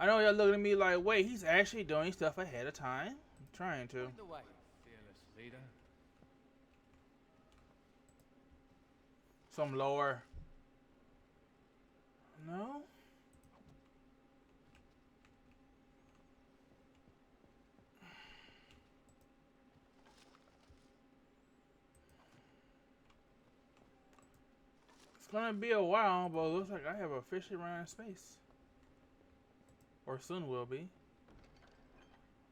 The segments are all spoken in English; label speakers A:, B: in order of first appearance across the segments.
A: I know y'all looking at me like, wait, he's actually doing stuff ahead of time. I'm trying to.
B: Point the way, fearless leader.
A: Some lower. No? It's gonna be a while, but it looks like I have officially run out of space. Or soon will be.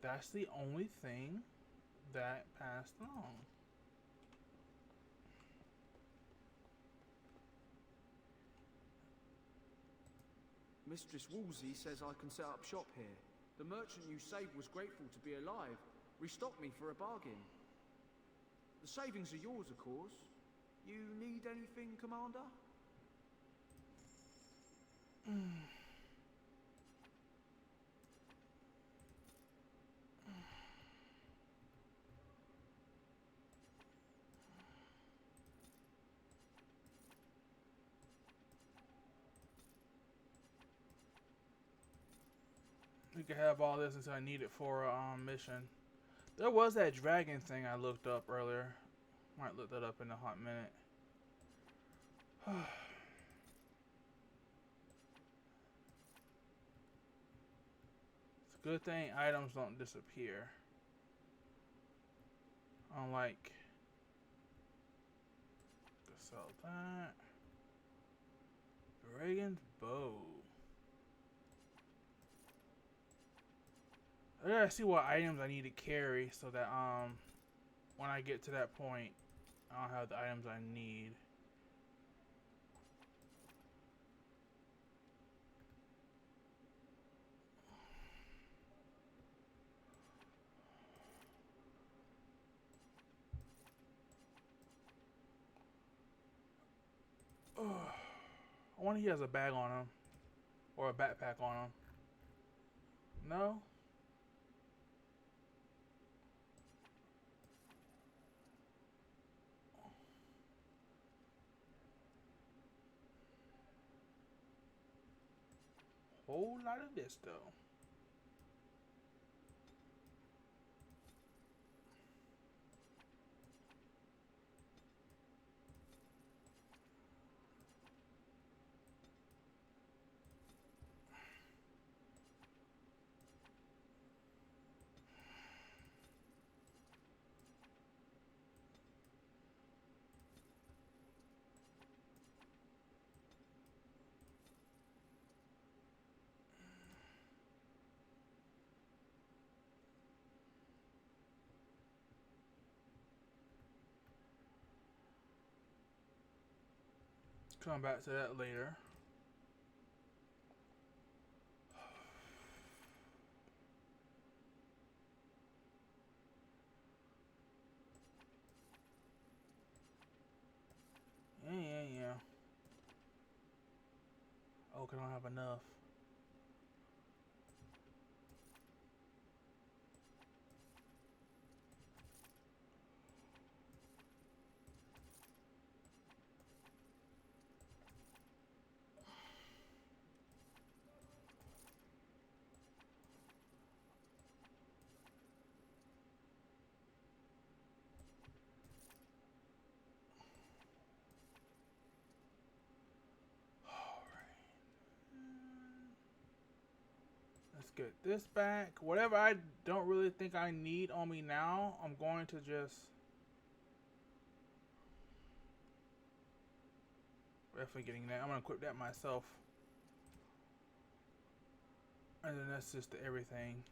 A: That's the only thing that passed along.
C: Mistress Woolsey says I can set up shop here. The merchant you saved was grateful to be alive. Restocked me for a bargain. The savings are yours, of course. You need anything, Commander?
A: You can have all this until I need it for a mission. There was that dragon thing I looked up earlier. Might look that up in a hot minute. It's a good thing items don't disappear. Unlike sell that. Dragon's bow. I gotta see what items I need to carry so that when I get to that point I'll have the items I need. I wonder if he has a bag on him or a backpack on him. No? Whole lot of this though. Come back to that later. Yeah. Oh, 'cause I don't have enough. Let's get this back. Whatever I don't really think I need on me now, I'm going to just definitely getting that. I'm gonna equip that myself. And then that's just everything.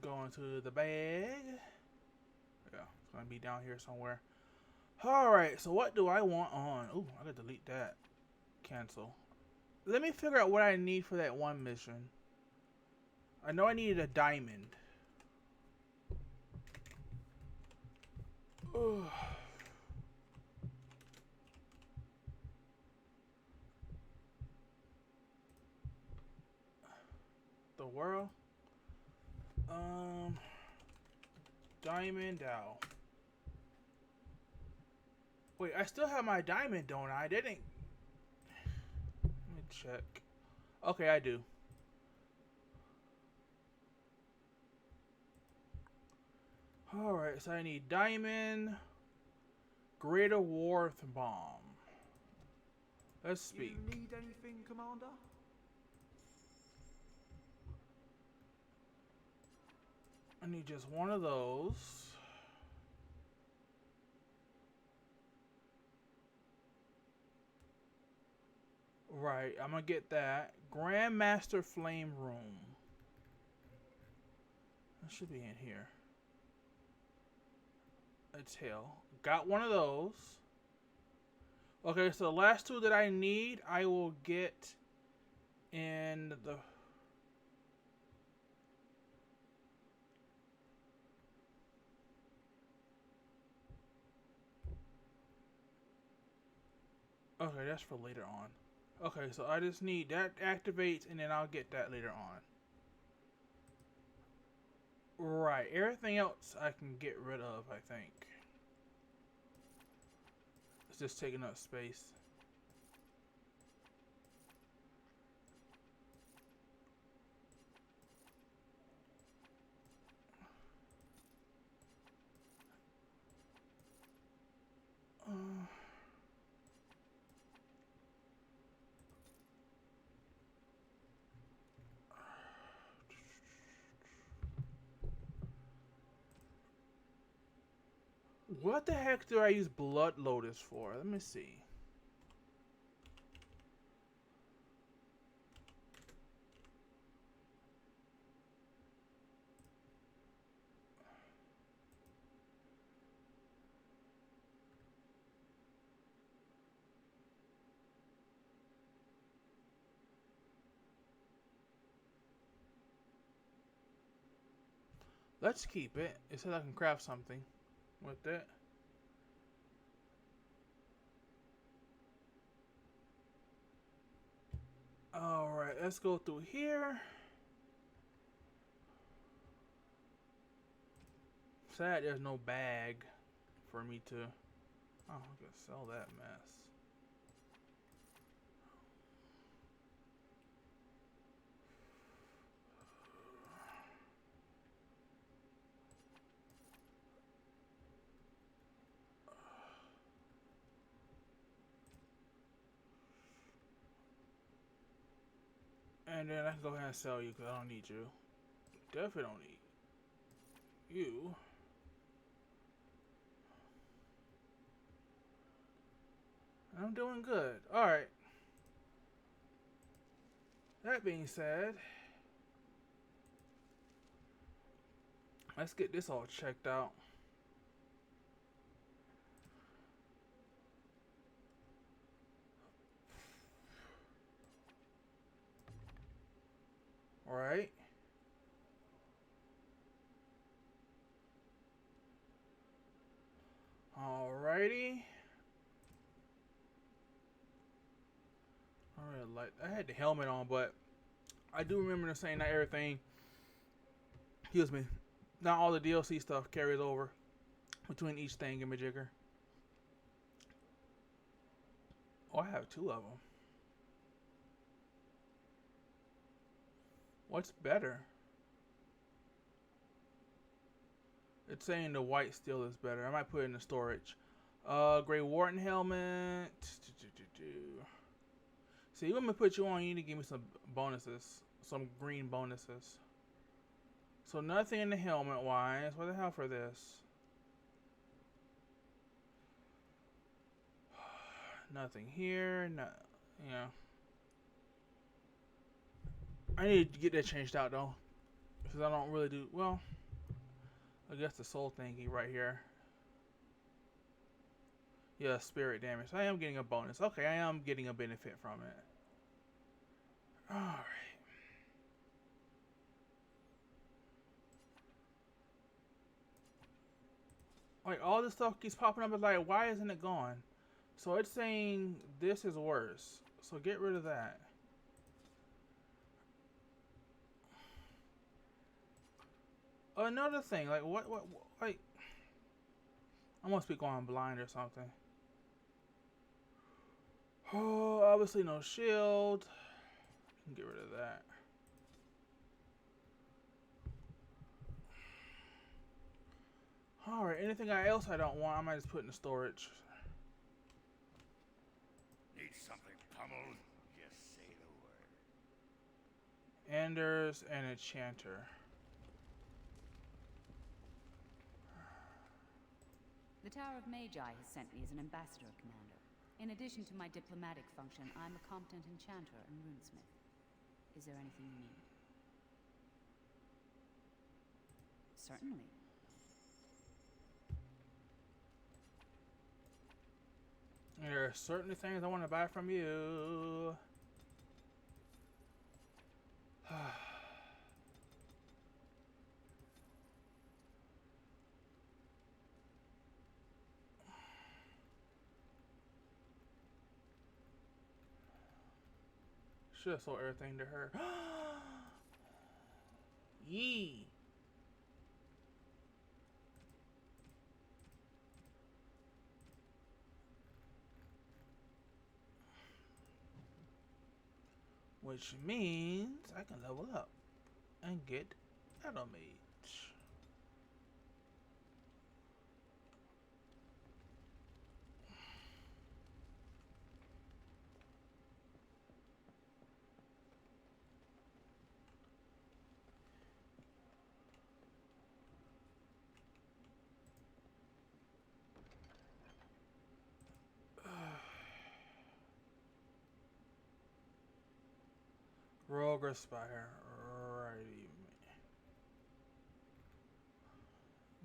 A: Going to the bag. Yeah, it's gonna be down here somewhere. Alright, so what do I want on? Ooh, I gotta delete that. Cancel. Let me figure out what I need for that one mission. I know I needed a diamond. Ugh. the world? Diamond Dow. Wait, I still have my diamond, don't I? I didn't. Let me check. Okay, I do. Alright, so I need diamond, greater warmth bomb. Let's speak.
C: You need anything, Commander?
A: I need just one of those. Right, I'm gonna get that. Grandmaster Flame Room. That should be in here. A tail. Got one of those. Okay, so the last two that I need, I will get in the... Okay, that's for later on. Okay, so I just need that activates, and then I'll get that later on. Right, everything else I can get rid of, I think. It's just taking up space. What the heck do I use Blood Lotus for? Let me see. Let's keep it. It says I can craft something with it. Alright, let's go through here. Sad there's no bag for me to... Oh, I can sell that mess. And then I can go ahead and sell you because I don't need you. Definitely don't need you. I'm doing good. Alright. That being said, let's get this all checked out. Alright. Alrighty. I had the helmet on, but I do remember them saying not everything, excuse me, not all the DLC stuff carries over between each thing and majigger. Oh, I have two of them. What's better? It's saying the white steel is better. I might put it in the storage. Grey Warden helmet. See, when we put you on, you need to give me some bonuses. Some green bonuses. So nothing in the helmet wise. What the hell for this? Nothing here. No, yeah. I need to get that changed out though. Because I don't really do well. I guess the soul thingy right here. Yeah, spirit damage. I am getting a bonus. Okay, I am getting a benefit from it. Alright. Like, all this stuff keeps popping up. It's like, why isn't it gone? So it's saying this is worse. So get rid of that. Another thing, like what like I must be going blind or something. Oh, obviously no shield. Can get rid of that. Alright, anything else I don't want, I might just put in the storage.
D: Need something pummeled? Just say the word.
A: Enders and Enchanter.
E: The Tower of Magi has sent me as an ambassador, Commander. In addition to my diplomatic function, I'm a competent enchanter and runesmith. Is there anything you need? Certainly.
A: There are certain things I want to buy from you. Should have sold everything to her. Yee. Which means I can level up and get Shadow Mage. Rogue or Spire. Righty.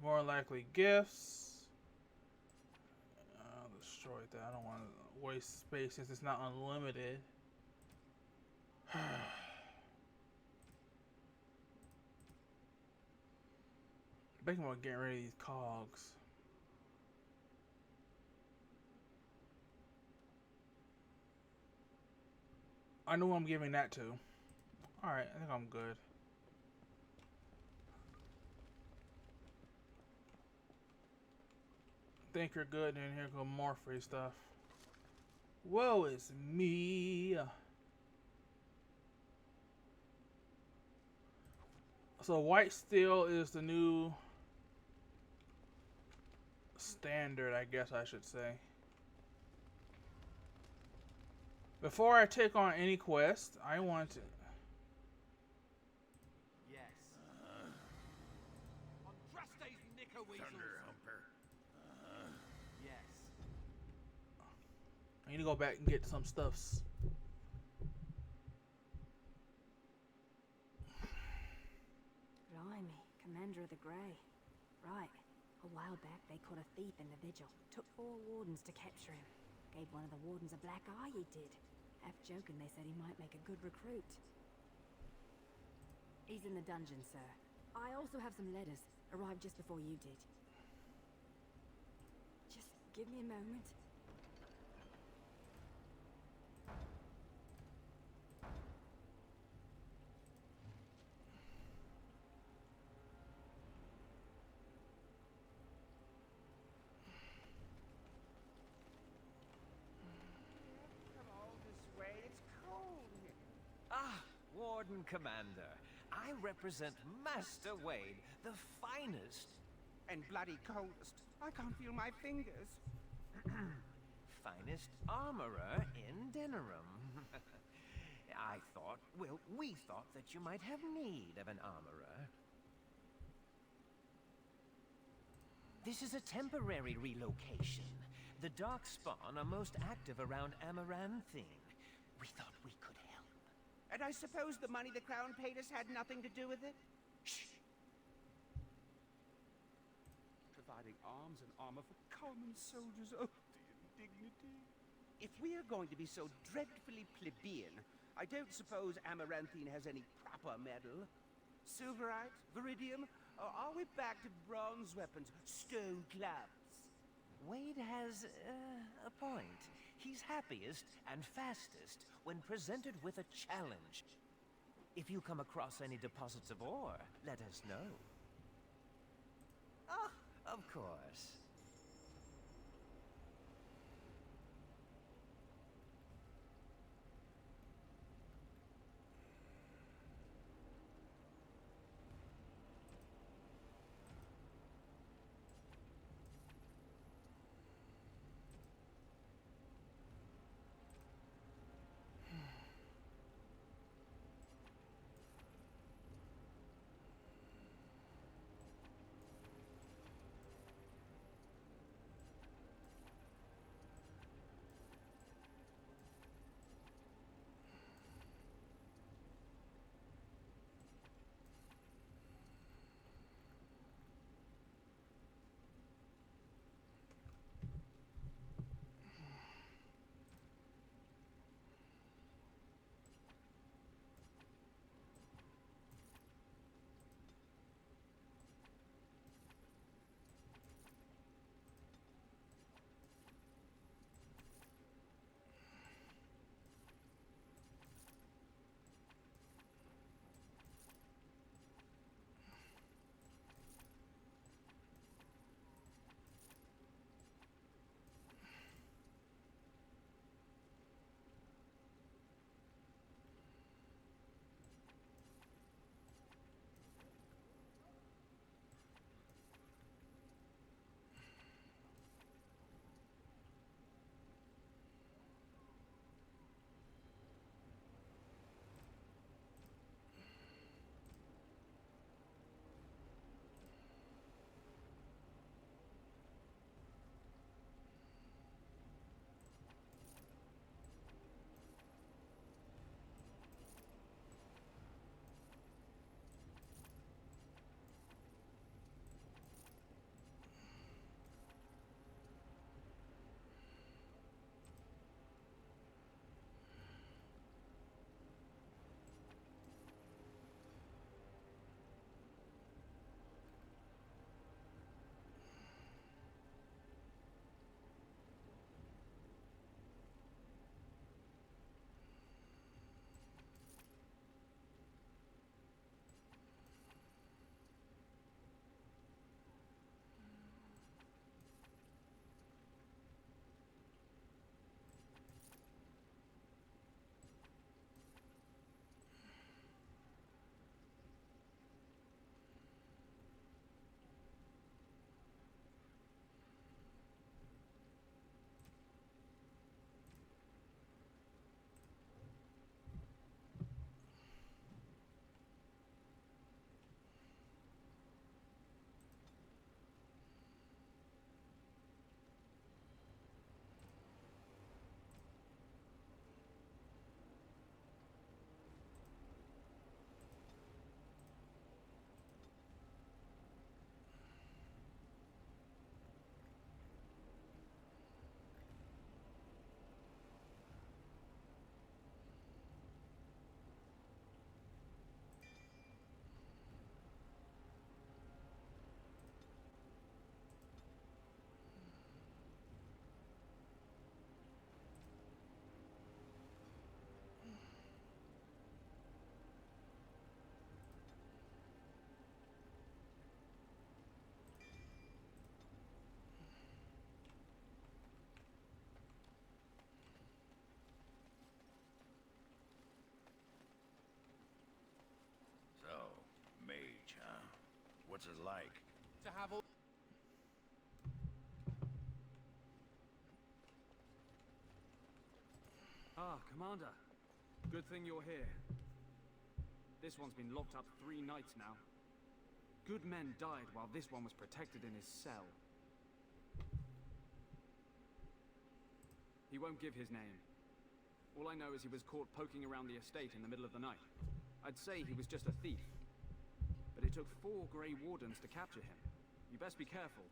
A: More likely gifts. I'll destroy that. I don't want to waste space since it's not unlimited. Thinking about getting rid of these cogs. I know who I'm giving that to. Alright, I think I'm good. Think you're good, and here go more free stuff. Woe is me. So white steel is the new standard, I guess I should say. Before I take on any quest, I want to...
C: Yes. Andraste's knickerweasels.
D: Thunder Humper.
C: Yes.
A: I need to go back and get some stuffs.
F: Blimey, Commander of the Grey. Right. A while back, they caught a thief in the vigil. Took 4 wardens to capture him. Gave one of the wardens a black eye, he did. Half joking, they said he might make a good recruit. He's in the dungeon, sir. I also have some letters. Arrived just before you did. Just give me a moment.
G: Ah, Warden Commander. I represent Master Wade, the finest.
H: And bloody coldest. I can't feel my fingers.
G: Finest armorer in Denerim. I thought, well, we thought that you might have need of an armorer. This is a temporary relocation. The Darkspawn are most active around Amaranthine. We thought we could help.
H: And I suppose the money the Crown paid us had nothing to do with it?
G: Shh!
H: Providing arms and armor for common soldiers. Oh, the indignity. If we are going to be so dreadfully plebeian, I don't suppose Amaranthine has any proper metal. Silverite? Viridium? Or are we back to bronze weapons? Stone clubs?
G: Wade has a point. He's happiest and fastest when presented with a challenge. If you come across any deposits of ore, let us know. Ah, of course.
D: So, mage, huh? What's it like?
H: To have all.
C: Ah, Commander. Good thing you're here. This one's been locked up 3 nights now. Good men died while this one was protected in his cell. He won't give his name. All I know is he was caught poking around the estate in the middle of the night. I'd say he was just a thief. But it took 4 Grey Wardens to capture him. You best be careful.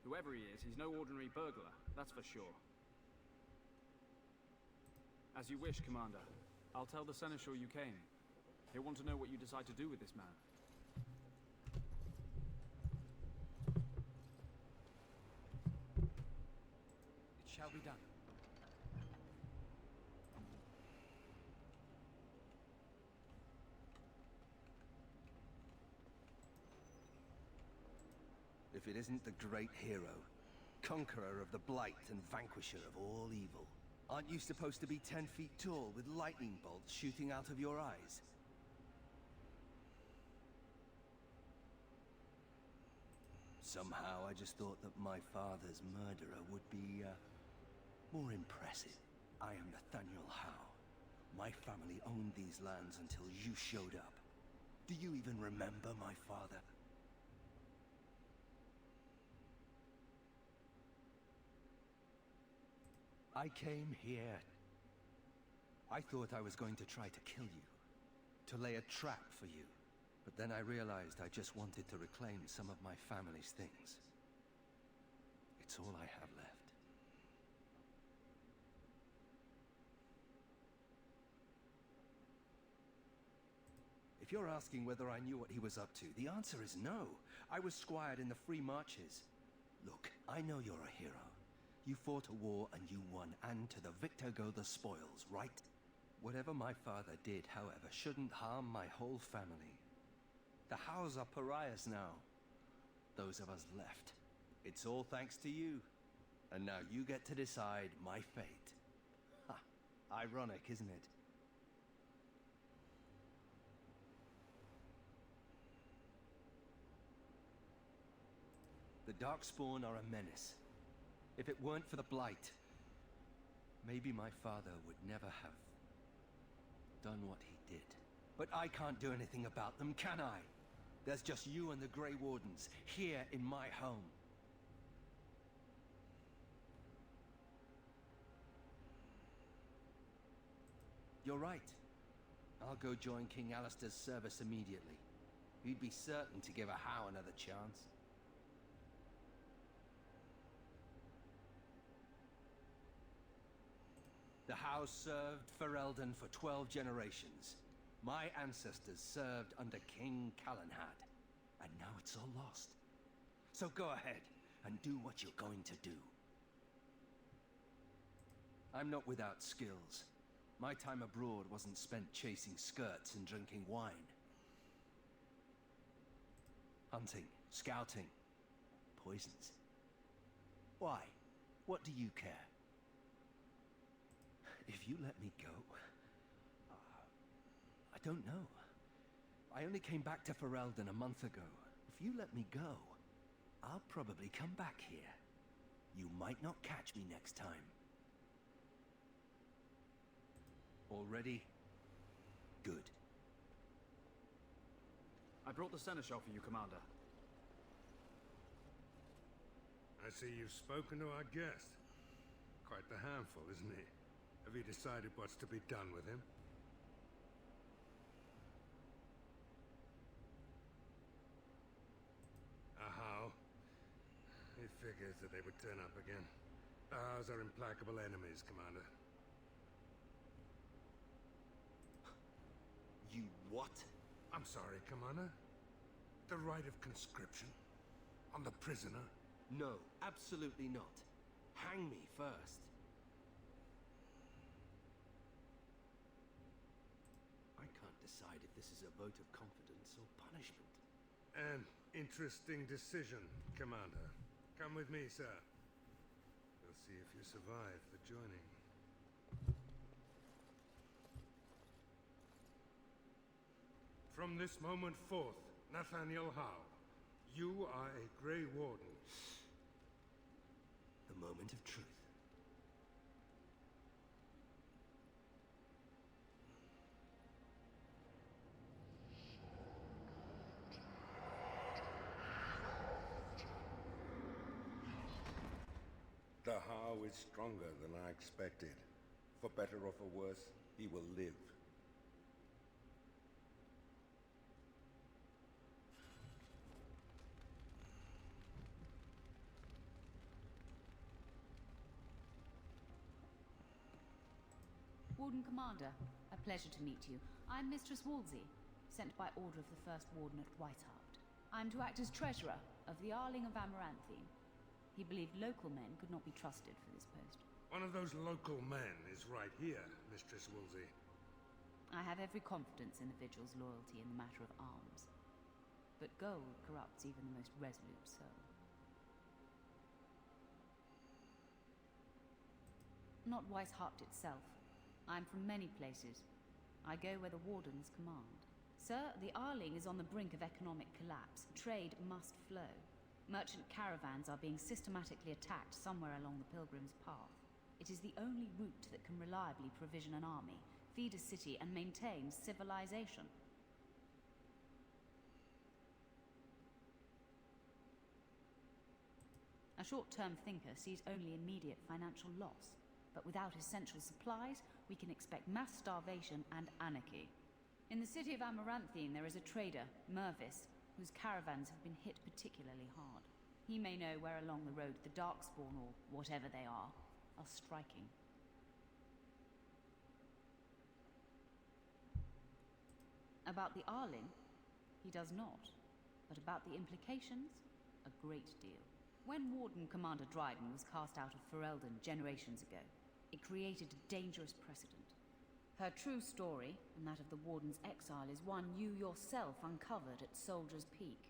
C: Whoever he is, he's no ordinary burglar, that's for sure. As you wish, Commander. I'll tell the Seneschal you came. He'll want to know what you decide to do with this man.
H: It shall be done.
I: If if it isn't the great hero, conqueror of the blight and vanquisher of all evil. Aren't you supposed to be 10 feet tall with lightning bolts shooting out of your eyes? Somehow I just thought that my father's murderer would be, more impressive. I am Nathaniel Howe. My family owned these lands until you showed up. Do you even remember my father? I came here. I thought I was going to try to kill you, to lay a trap for you. But then I realized I just wanted to reclaim some of my family's things. It's all I have left. If you're asking whether I knew what he was up to, the answer is no. I was squired in the Free Marches. Look, I know you're a hero. You fought a war and you won, and to the victor go the spoils, right? Whatever my father did, however, shouldn't harm my whole family. The Howes are pariahs now. Those of us left. It's all thanks to you. And now you get to decide my fate. Ha! Ironic, isn't it? The Darkspawn are a menace. If it weren't for the Blight, maybe my father would never have done what he did. But I can't do anything about them, can I? There's just you and the Grey Wardens, here in my home. You're right. I'll go join King Alistair's service immediately. He'd be certain to give a Howe another chance. The House served Ferelden for 12 generations. My ancestors served under King Calenhad, and now it's all lost. So go ahead and do what you're going to do. I'm not without skills. My time abroad wasn't spent chasing skirts and drinking wine. Hunting, scouting, poisons. Why? What do you care? If you let me go, I don't know. I only came back to Ferelden a month ago. If you let me go, I'll probably come back here. You might not catch me next time. All ready? Good.
C: I brought the seneschal for you, Commander.
D: I see you've spoken to our guest. Quite the handful, isn't he? Have you decided what's to be done with him? How? He figures that they would turn up again. The Hows are implacable enemies, Commander.
I: You what?
D: I'm sorry, Commander. The right of conscription? On the prisoner?
I: No, absolutely not. Hang me first. I can't decide if this is a vote of confidence or punishment.
D: An interesting decision, Commander. Come with me, sir. We'll see if you survive the joining. From this moment forth, Nathaniel Howe, you are a Grey Warden.
I: The moment of truth.
D: The Howe is stronger than I expected. For better or for worse, he will live.
E: Warden Commander, a pleasure to meet you. I'm Mistress Wolsey, sent by order of the First Warden at Whitehart. I'm to act as treasurer of the Arling of Amaranthine. He believed local men could not be trusted for this post.
D: One of those local men is right here, Mistress Wolsey.
E: I have every confidence in the Vigil's loyalty in the matter of arms. But gold corrupts even the most resolute soul. Not Weishaupt itself. I'm from many places. I go where the Wardens command. Sir, the Arling is on the brink of economic collapse. Trade must flow. Merchant caravans are being systematically attacked somewhere along the Pilgrim's Path. It is the only route that can reliably provision an army, feed a city, and maintain civilization. A short-term thinker sees only immediate financial loss, but without essential supplies, we can expect mass starvation and anarchy. In the city of Amaranthine, there is a trader, Mervis, whose caravans have been hit particularly hard. He may know where along the road the Darkspawn, or whatever they are striking. About the Arling, he does not. But about the implications, a great deal. When Warden Commander Dryden was cast out of Ferelden generations ago, it created a dangerous precedent. Her true story, and that of the Warden's exile, is one you yourself uncovered at Soldier's Peak,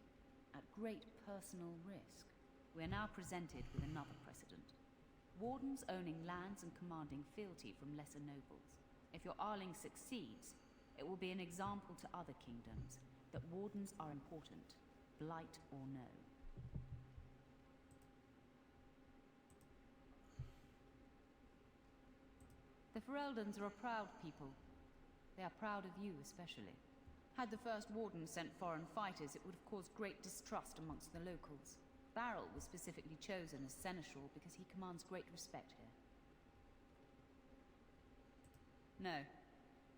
E: at great personal risk. We are now presented with another precedent. Wardens owning lands and commanding fealty from lesser nobles. If your Arling succeeds, it will be an example to other kingdoms that Wardens are important, blight or no. The Fereldans are a proud people. They are proud of you especially. Had the first Warden sent foreign fighters, it would have caused great distrust amongst the locals. Barrel was specifically chosen as seneschal because he commands great respect here. No,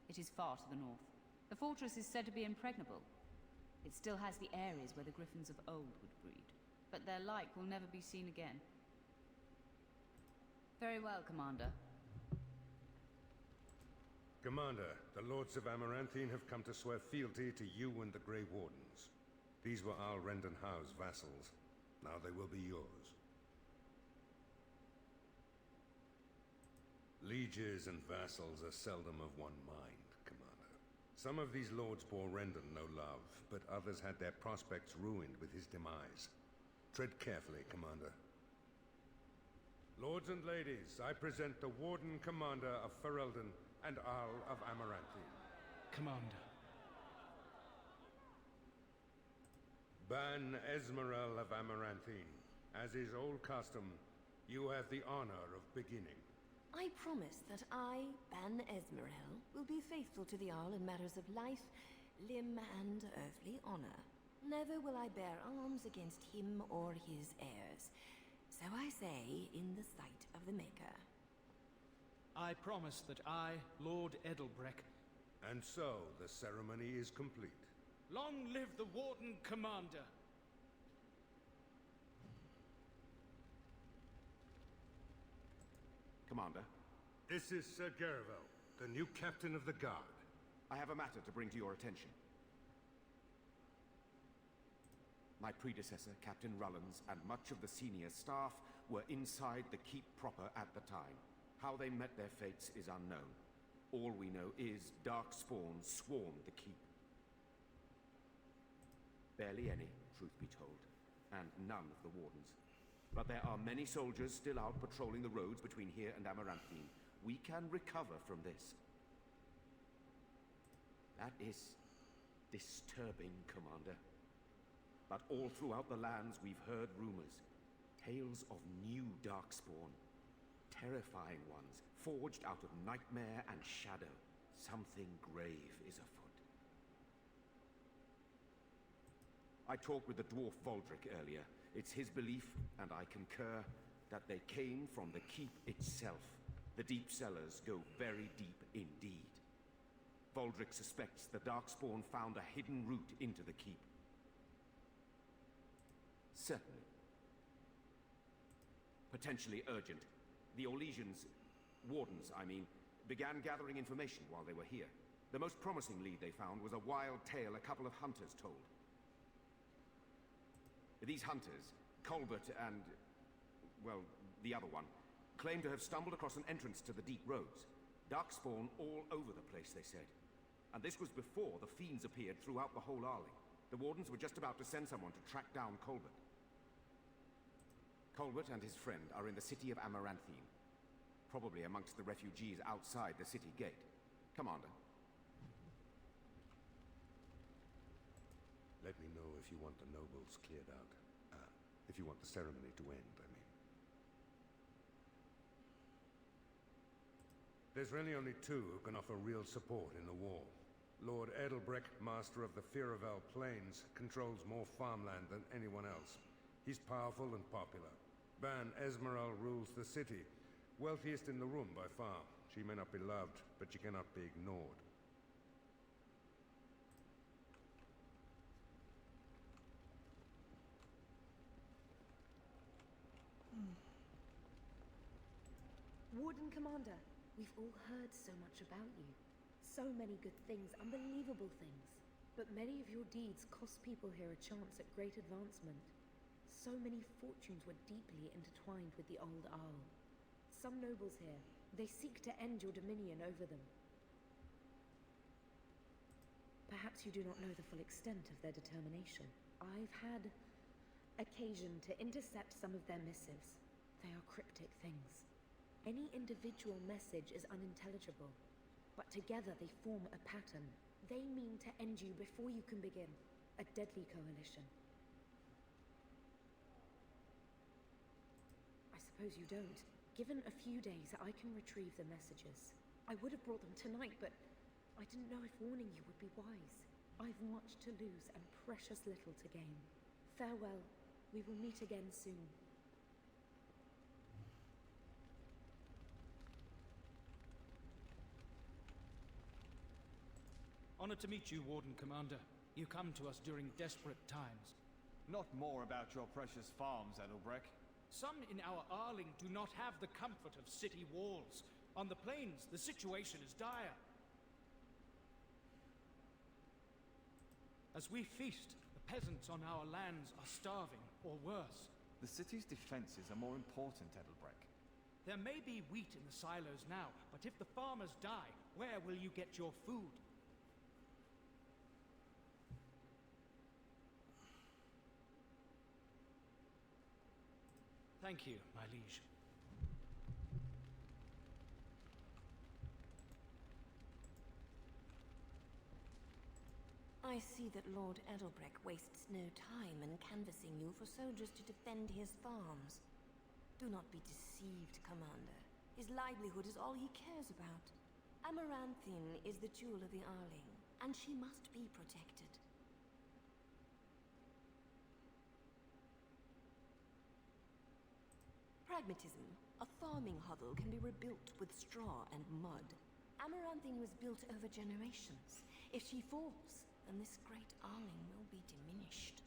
E: it is far to the north. The fortress is said to be impregnable. It still has the areas where the griffins of old would breed, but their like will never be seen again. Very well, Commander.
D: Commander, the Lords of Amaranthine have come to swear fealty to you and the Grey Wardens. These were Al Rendenhau's vassals. Now they will be yours. Lieges and vassals are seldom of one mind, Commander. Some of these lords bore Rendon no love, but others had their prospects ruined with his demise. Tread carefully, Commander. Lords and ladies, I present the Warden Commander of Ferelden and Arl of Amaranthine.
B: Commander.
D: Ban Esmeralda of Amaranthine, as is old custom, you have the honor of beginning.
F: I promise that I, Ban Esmerel, will be faithful to the Arl in matters of life, limb, and earthly honor. Never will I bear arms against him or his heirs. So I say, in the sight of the Maker.
B: I promise that I, Lord Edelbreck...
D: And so, the ceremony is complete.
B: Long live the Warden Commander!
J: Commander,
D: This is Sir Garavel, the new captain of the guard.
J: I have a matter to bring to your attention. My predecessor, Captain Rullans, and much of the senior staff were inside the keep proper at the time. How they met their fates is unknown. All we know is Darkspawn swarmed the keep. Barely any, truth be told, and none of the wardens. But there are many soldiers still out patrolling the roads between here and Amaranthine. We can recover from this. That is disturbing, Commander. But all throughout the lands we've heard rumors. Tales of new Darkspawn. Terrifying ones, forged out of nightmare and shadow. Something grave is afoot. I talked with the dwarf Voldrick earlier. It's his belief, and I concur, that they came from the keep itself. The deep cellars go very deep indeed. Voldrick suspects the Darkspawn found a hidden route into the keep. Certainly. Potentially urgent. The Orlesians, wardens, I mean, began gathering information while they were here. The most promising lead they found was a wild tale a couple of hunters told. These hunters, Colbert and, well, the other one, claimed to have stumbled across an entrance to the deep roads. Darkspawn all over the place, they said. And this was before the fiends appeared throughout the whole Arling. The wardens were just about to send someone to track down Colbert. Colbert and his friend are in the city of Amaranthine. probably amongst the refugees outside the city gate. Commander.
D: Let me know if you want the nobles cleared out. If you want the ceremony to end, I mean. There's really only two who can offer real support in the war. Lord Edelbrecht, master of the Firavel Plains, controls more farmland than anyone else. He's powerful and popular. Ban Esmeralda rules the city. Wealthiest in the room by far. She may not be loved, but she cannot be ignored.
F: Warden Commander, we've all heard so much about you. So many good things, unbelievable things. But many of your deeds cost people here a chance at great advancement. So many fortunes were deeply intertwined with the old Arl. Some nobles here, they seek to end your dominion over them. Perhaps you do not know the full extent of their determination. I've had occasion to intercept some of their missives. They are cryptic things. Any individual message is unintelligible, but together they form a pattern. They mean to end you before you can begin. A deadly coalition. I suppose you don't. Given a few days, I can retrieve the messages. I would have brought them tonight, but I didn't know if warning you would be wise. I've much to lose and precious little to gain. Farewell. We will meet again soon.
B: Honored to meet you, Warden Commander. You come to us during desperate times.
K: Not more about your precious farms, Edelbrecht.
B: Some in our Arling do not have the comfort of city walls. On the plains, the situation is dire. As we feast, the peasants on our lands are starving, or worse.
K: The city's defenses are more important, Edelbrecht.
B: There may be wheat in the silos now, but if the farmers die, where will you get your food? Thank you, my liege.
F: I see that Lord Edelbrecht wastes no time in canvassing you for soldiers to defend his farms. Do not be deceived, Commander. His livelihood is all he cares about. Amaranthine is the jewel of the Arling, and she must be protected. Pragmatism. A farming hovel can be rebuilt with straw and mud. Amaranthine was built over generations. If she falls, then this great Arling will be diminished.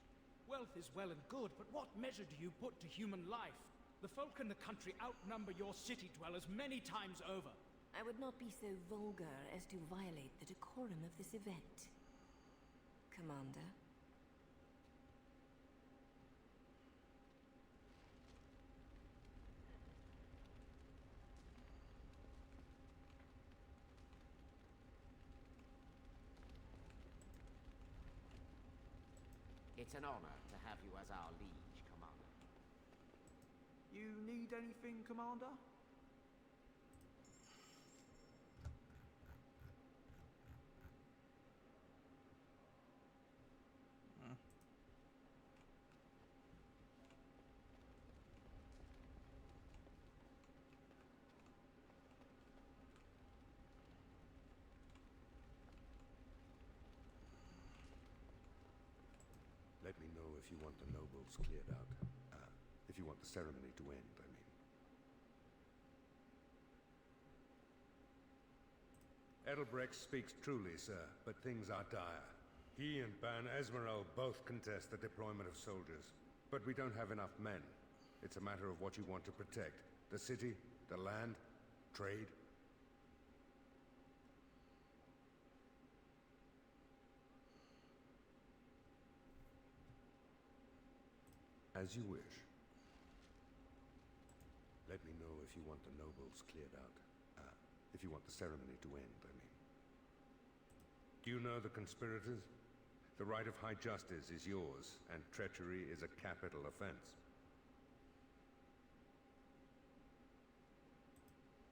B: Wealth is well and good, but what measure do you put to human life? The folk in the country outnumber your city dwellers many times over.
F: I would not be so vulgar as to violate the decorum of this event. Commander.
H: It's an honor to have you as our liege, Commander.
C: You need anything, Commander?
D: Let me know if you want the nobles cleared out. If you want the ceremony to end, I mean. Edelbrecht speaks truly, sir, but things are dire. He and Ban Esmeralda both contest the deployment of soldiers, but we don't have enough men. It's a matter of what you want to protect. The city, the land, trade. As you wish. Let me know if you want the nobles cleared out. If you want the ceremony to end, I mean. Do you know the conspirators? The right of high justice is yours, and treachery is a capital offense.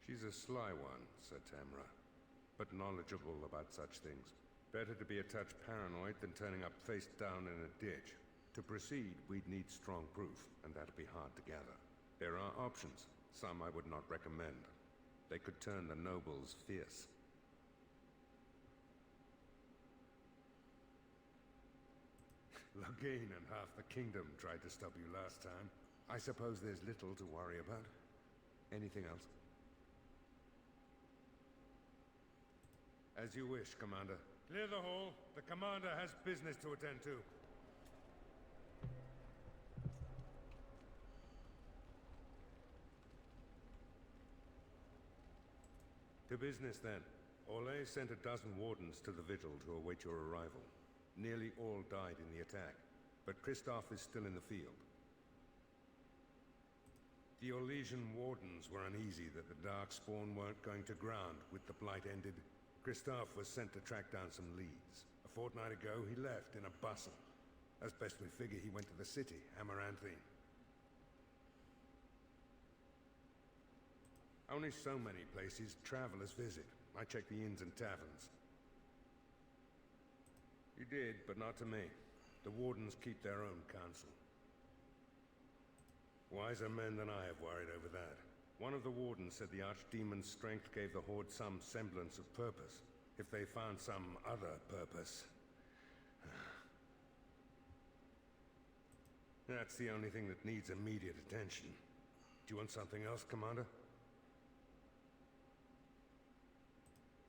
D: She's a sly one, Sir Tamra, but knowledgeable about such things. Better to be a touch paranoid than turning up face down in a ditch. To proceed, we'd need strong proof, and that'd be hard to gather. There are options, some I would not recommend. They could turn the nobles fierce. Loghain and half the kingdom tried to stop you last time. I suppose there's little to worry about. Anything else? As you wish, Commander. Clear the hall. The Commander has business to attend to. To business, then. Orlais sent a dozen wardens to the vigil to await your arrival. Nearly all died in the attack, but Kristoff is still in the field. The Orlesian wardens were uneasy that the Darkspawn weren't going to ground with the Blight ended. Kristoff was sent to track down some leads. A fortnight ago, he left in a bustle. As best we figure, he went to the city, Amaranthine. Only so many places travelers visit. I check the inns and taverns. You did, but not to me. The wardens keep their own counsel. Wiser men than I have worried over that. One of the wardens said the Archdemon's strength gave the Horde some semblance of purpose. If they found some other purpose... That's the only thing that needs immediate attention. Do you want something else, Commander?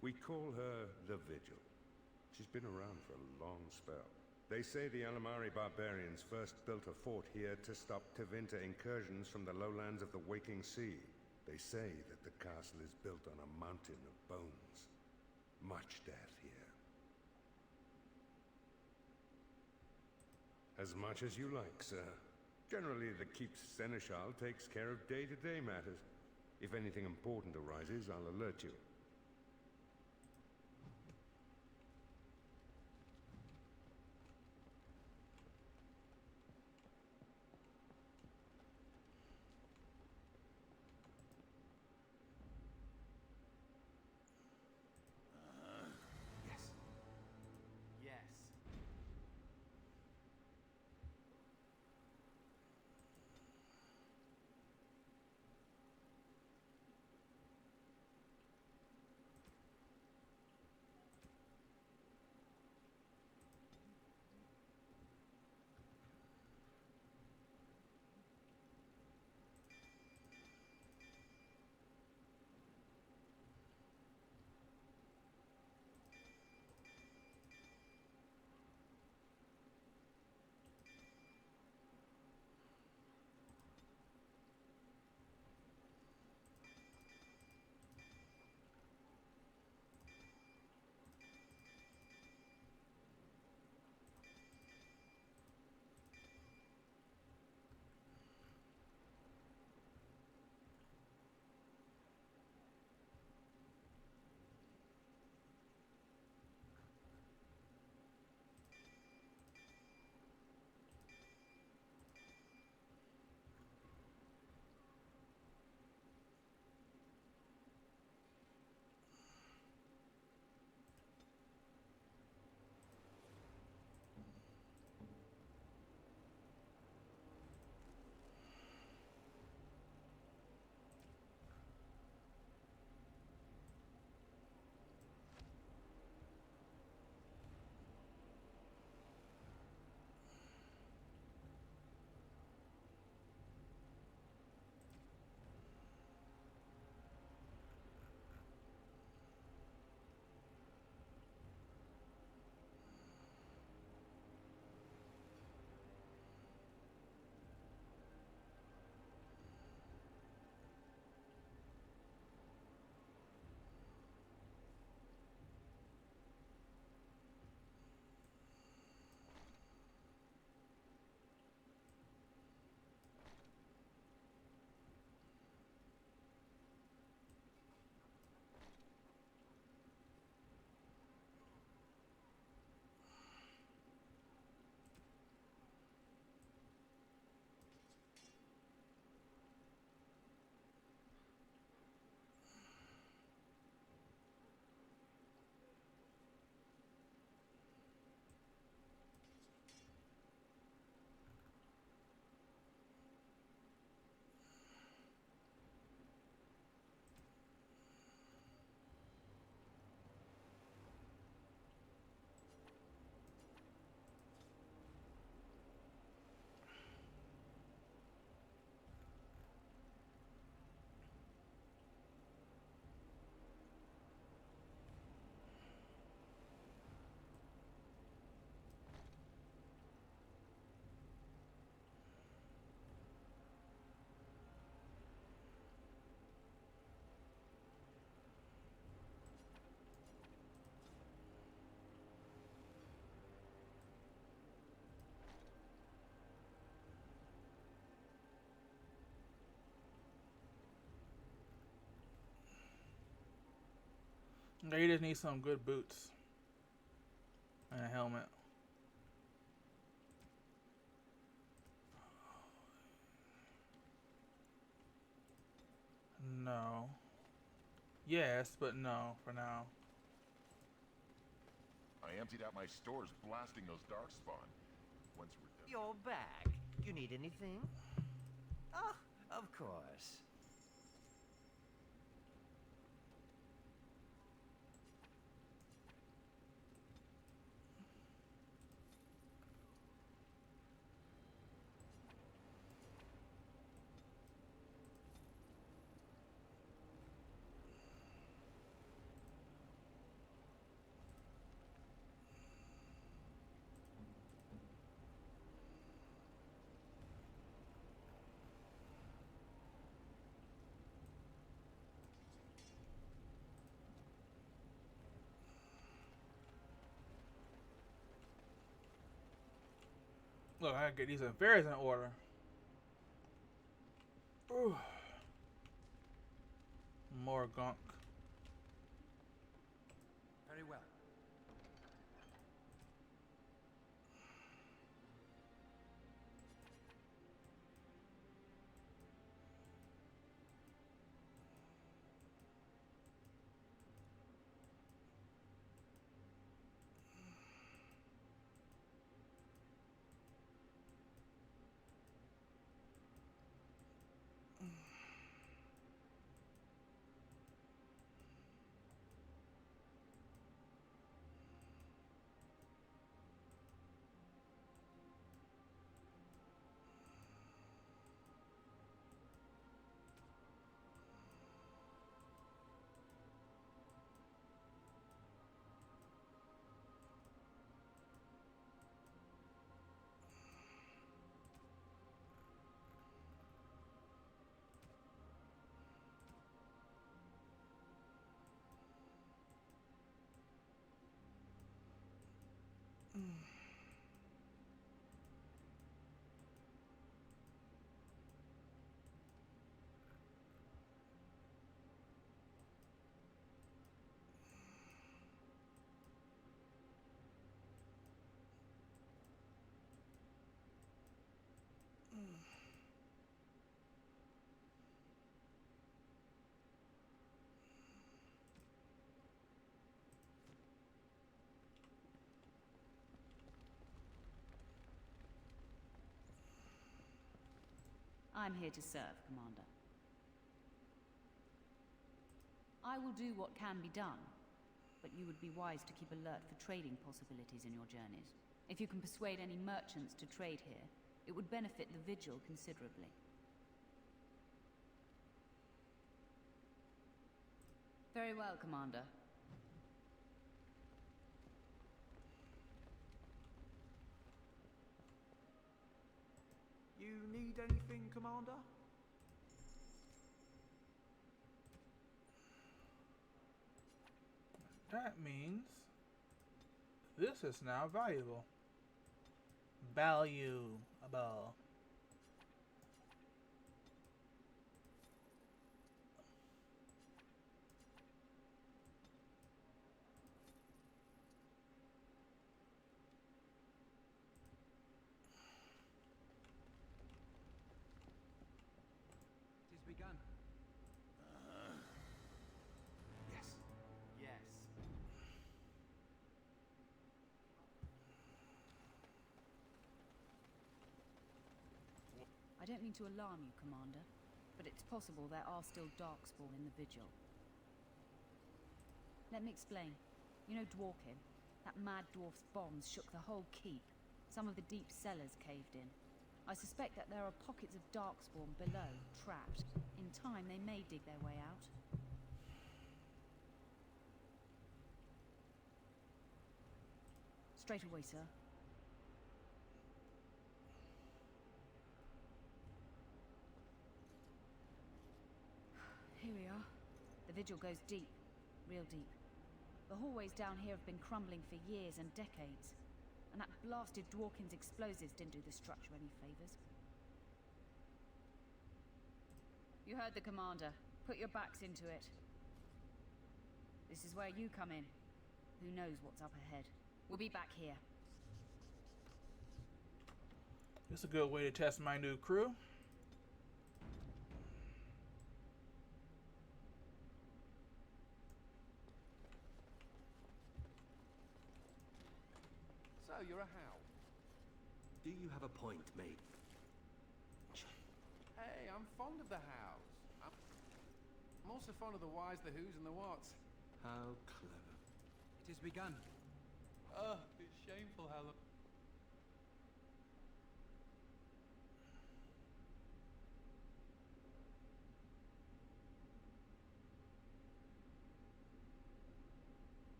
D: We call her the Vigil. She's been around for a long spell. They say the Alamari barbarians first built a fort here to stop Tevinter incursions from the lowlands of the Waking Sea. They say that the castle is built on a mountain of bones. Much death here. As much as you like, sir. Generally, the Keep's Seneschal takes care of day-to-day matters. If anything important arises, I'll alert you.
A: You just need some good boots and a helmet. No. Yes, but no for now.
L: I emptied out my stores blasting those darkspawn. Once we're done.
G: You're back. You need anything? Oh, of course.
A: Look, I gotta get these affairs in order. Ooh. More gunk.
I: Very well.
E: I'm here to serve, Commander. I will do what can be done, but you would be wise to keep alert for trading possibilities in your journeys. If you can persuade any merchants to trade here, it would benefit the Vigil considerably. Very well, Commander.
C: You need anything, Commander?
A: That means this is now valuable. Valuable.
C: It is begun. Yes. Yes.
E: I don't mean to alarm you, Commander, but it's possible there are still Darkspawn in the Vigil. Let me explain. You know Dwarkin? That mad dwarf's bombs shook the whole keep. Some of the deep cellars caved in. I suspect that there are pockets of Darkspawn below, trapped. In time, they may dig their way out. Straight away, sir. Here we are. The Vigil goes deep. Real deep. The hallways down here have been crumbling for years and decades. And that blasted Dworkin's explosives didn't do the structure any favors. You heard the commander. Put your backs into it. This is where you come in. Who knows what's up ahead? We'll be back here.
A: It's a good way to test my new crew.
K: So, you're a Howl.
I: Do you have a point, mate?
K: Hey, I'm fond of the Howls. I'm also fond of the whys, the whos, and the whats.
I: How clever.
B: It has begun.
K: It's shameful how...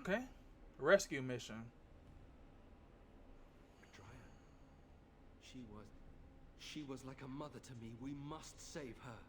A: Okay. Rescue mission.
I: Dryad. She was like a mother to me. We must save her.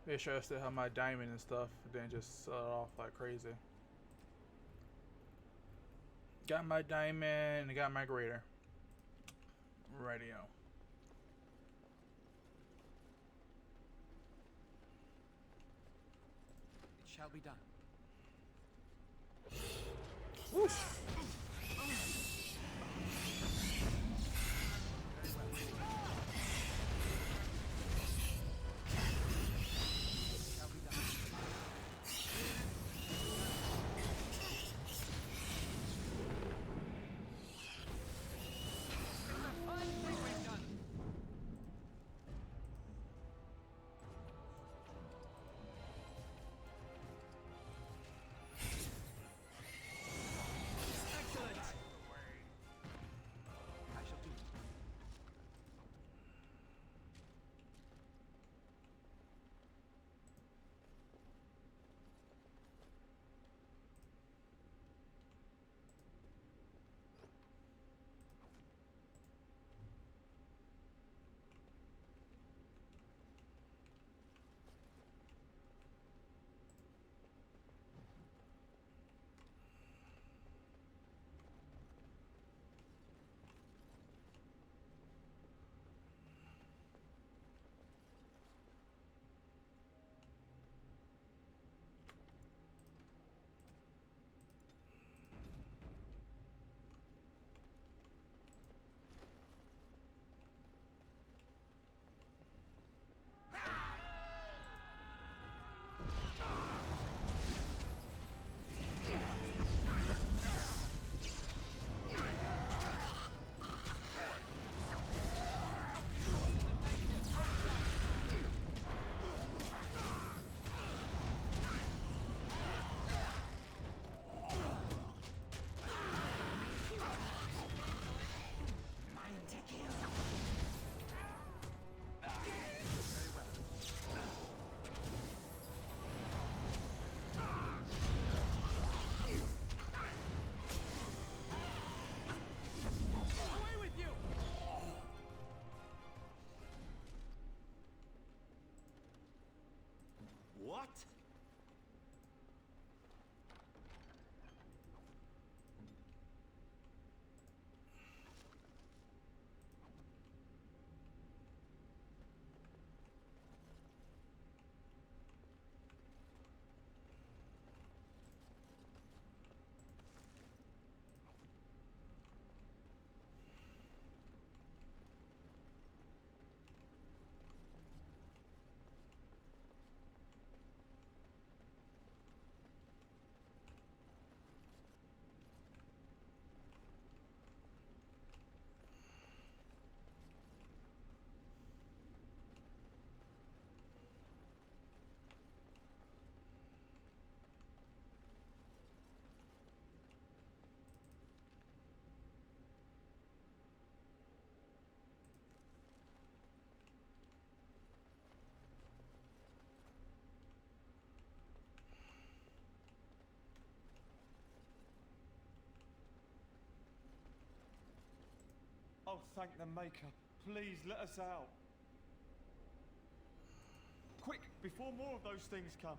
A: Make sure I still have my diamond and stuff, then just sell it off like crazy. Got my diamond and got my grader. Radio.
B: It shall be done.
A: Whoosh.
M: Oh, thank the Maker. Please let us out. Quick, before more of those things come.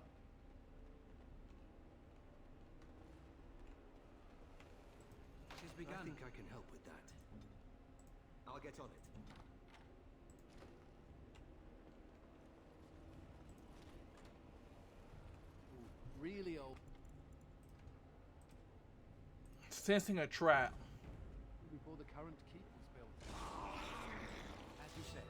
C: It's begun.
I: I think I can help with that.
C: I'll get on it.
K: Really old.
A: Sensing a trap.
K: Before the current keep was built.
C: As you said.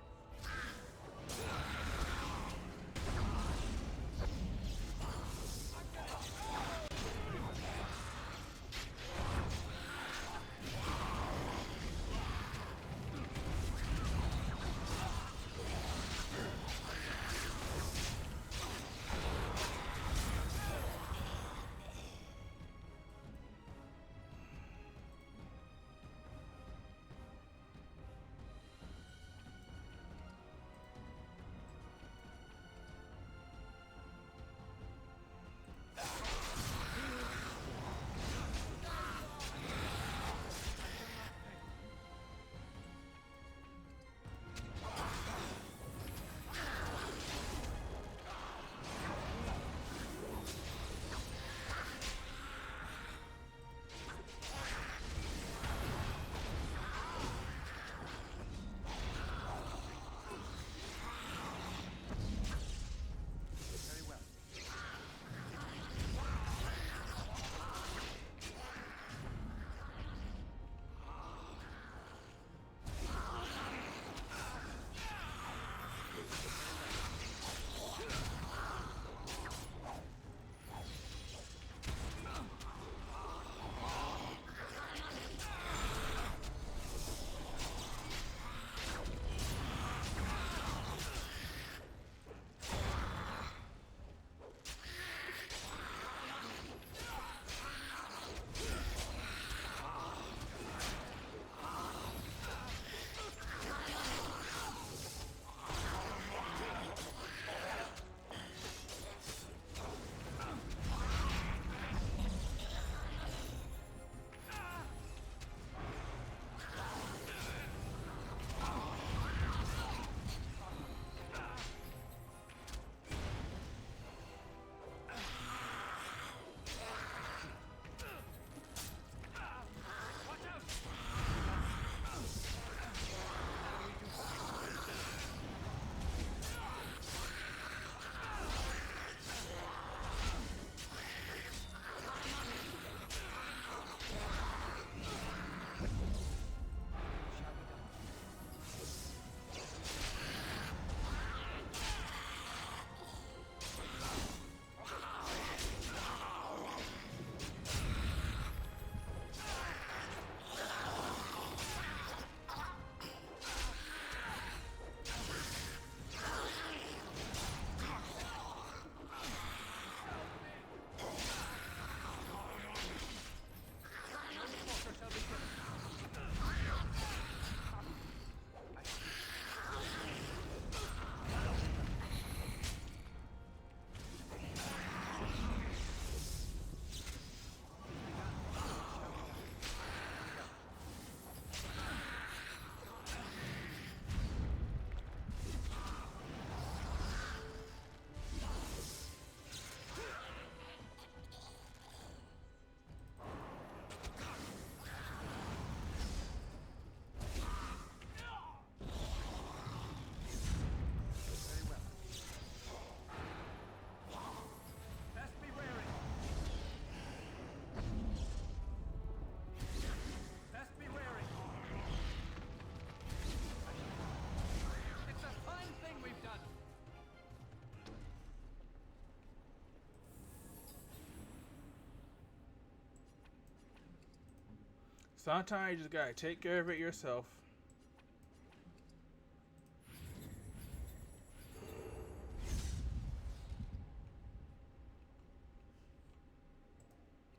A: Sometimes you just gotta take care of it yourself.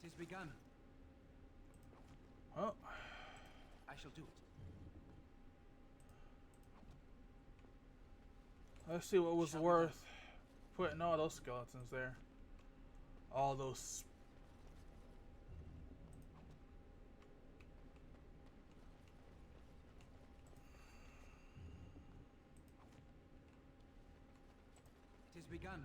C: It has begun.
A: Well,
C: I shall do it.
A: let's see what was worth putting all those skeletons there. All those.
B: begun.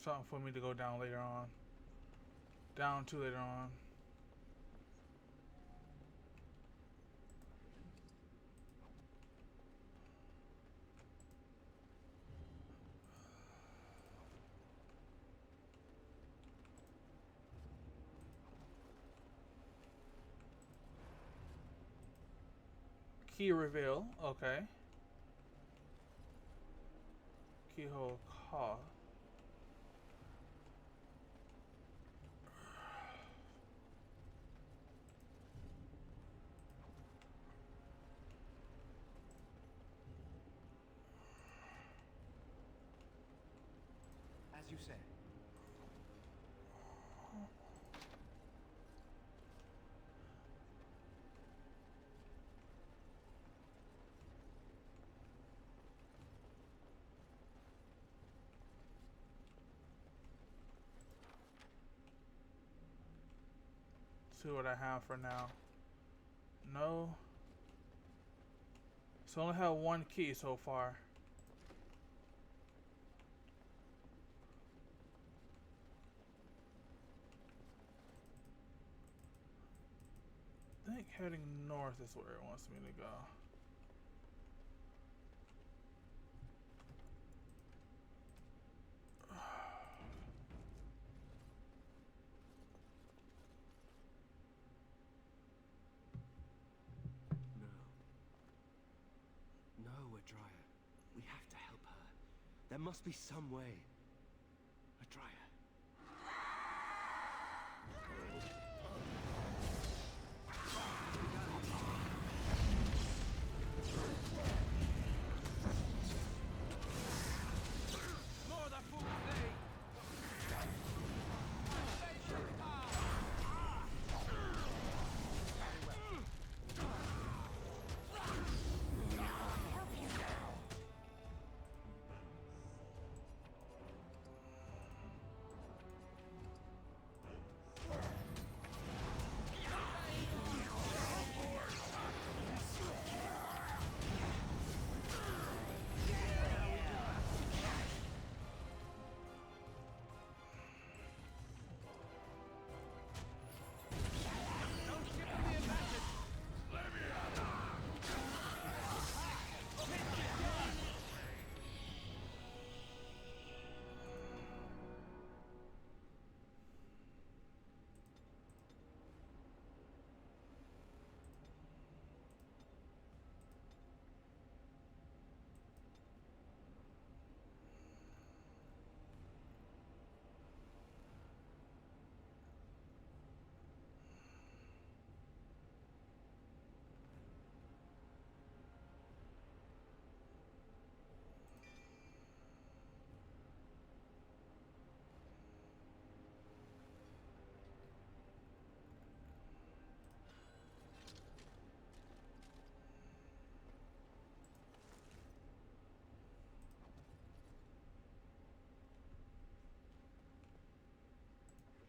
A: Something for me to go down later on. Down to later on. Key reveal, okay. Keyhole call.
G: As you said.
A: See what I have for now. No. So I only have one key so far. I think heading north is where it wants me to go.
I: No, Adria. We have to help her. There must be some way. Adria.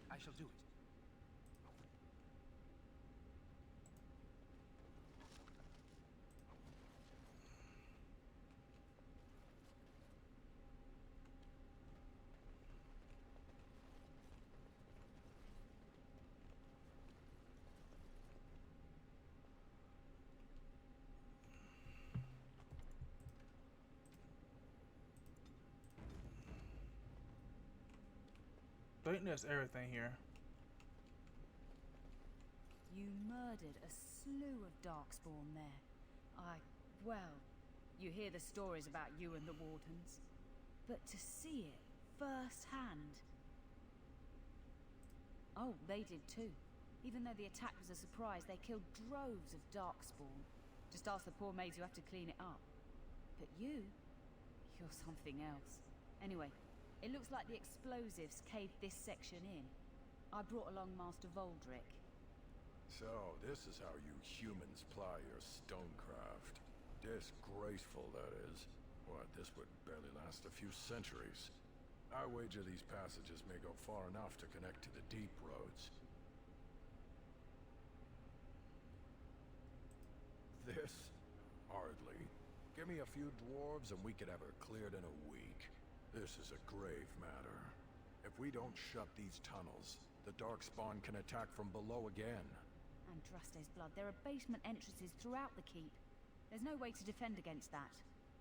G: I shall do it.
A: I think there's everything here.
E: You murdered a slew of Darkspawn there. Well, you hear the stories about you and the Wardens. But to see it firsthand... Oh, they did too. Even though the attack was a surprise, they killed droves of Darkspawn. Just ask the poor maids who have to clean it up. But you're something else. Anyway, it looks like the explosives caved this section in. I brought along Master Voldrick.
N: So, this is how you humans ply your stonecraft. Disgraceful, that is. What, this would barely last a few centuries. I wager these passages may go far enough to connect to the deep roads. This? Hardly. Give me a few dwarves and we could have her cleared in a week. This is a grave matter. If we don't shut these tunnels, the Darkspawn can attack from below again.
E: And Druste's blood, there are basement entrances throughout the keep. There's no way to defend against that.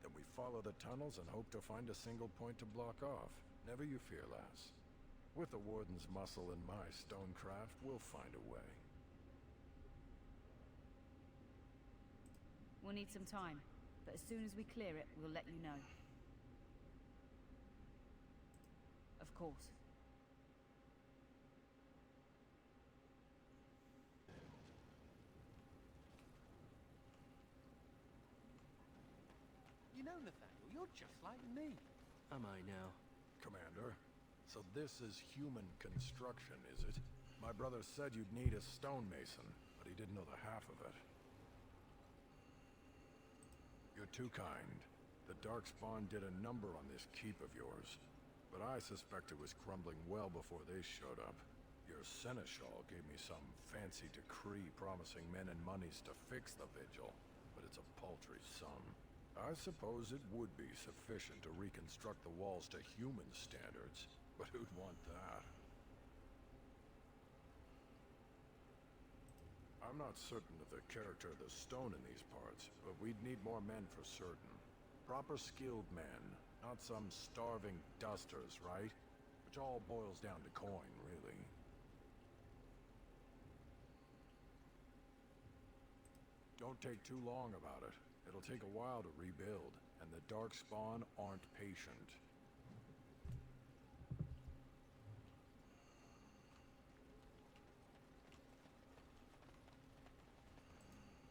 N: Then we follow the tunnels and hope to find a single point to block off. Never you fear, lass. With the Warden's muscle and my stonecraft, we'll find a way.
E: We'll need some time, but as soon as we clear it, we'll let you know. Of course.
K: You know, Nathaniel, you're just like me.
I: Am I now?
N: Commander, so this is human construction, is it? My brother said you'd need a stonemason, but he didn't know the half of it. You're too kind. The Darkspawn did a number on this keep of yours, but I suspect it was crumbling well before they showed up. Your seneschal gave me some fancy decree promising men and monies to fix the vigil, but it's a paltry sum. I suppose it would be sufficient to reconstruct the walls to human standards, but who'd want that? I'm not certain of the character of the stone in these parts, but we'd need more men for certain. Proper skilled men, not some starving dusters, right? Which all boils down to coin, really. Don't take too long about it. It'll take a while to rebuild, and the Darkspawn aren't patient.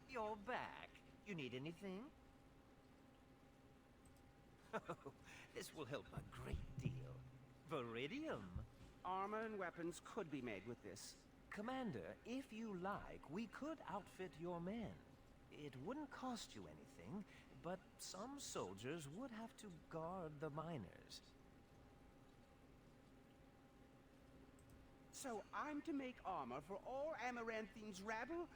G: You're back. You need anything? Oh, this will help a great deal. Viridium.
H: Armor and weapons could be made with this.
G: Commander, if you like, we could outfit your men. It wouldn't cost you anything, but some soldiers would have to guard the miners.
H: So I'm to make armor for all Amaranthine's rabble?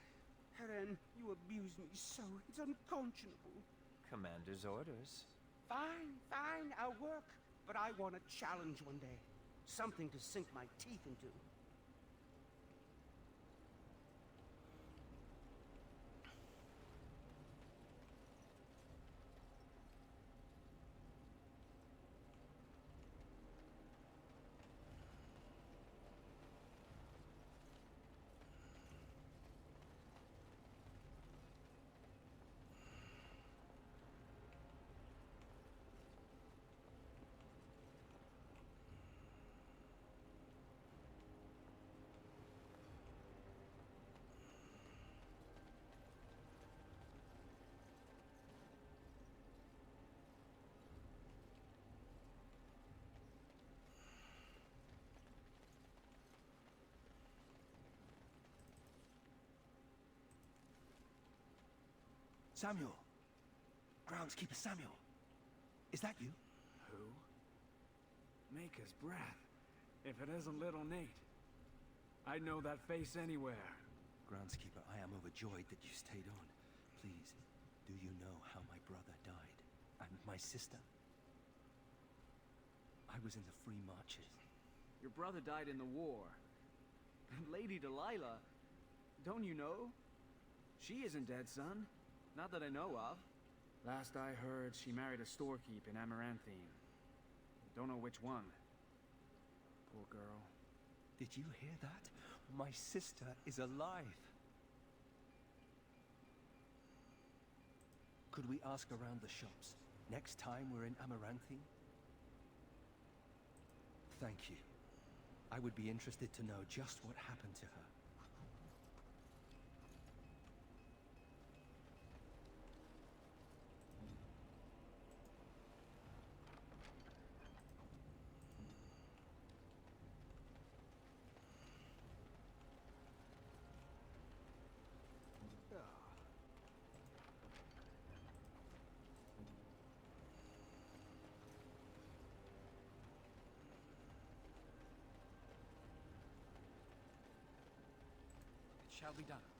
H: Helen, you abuse me so, it's unconscionable.
G: Commander's orders.
H: Fine, fine, I'll work. But I want a challenge one day. Something to sink my teeth into.
I: Samuel! Groundskeeper Samuel! Is that you?
C: Who? Maker's breath. If it isn't little Nate. I'd know that face anywhere.
I: Groundskeeper, I am overjoyed that you stayed on. Please, do you know how my brother died? And my sister? I was in the Free Marches.
C: Your brother died in the war. And Lady Delilah, don't you know? She isn't dead, son. Not that I know of. Last I heard, she married a storekeep in Amaranthine. Don't know which one. Poor girl.
I: Did you hear that? My sister is alive. Could we ask around the shops next time we're in Amaranthine? Thank you. I would be interested to know just what happened to her.
B: shall be done.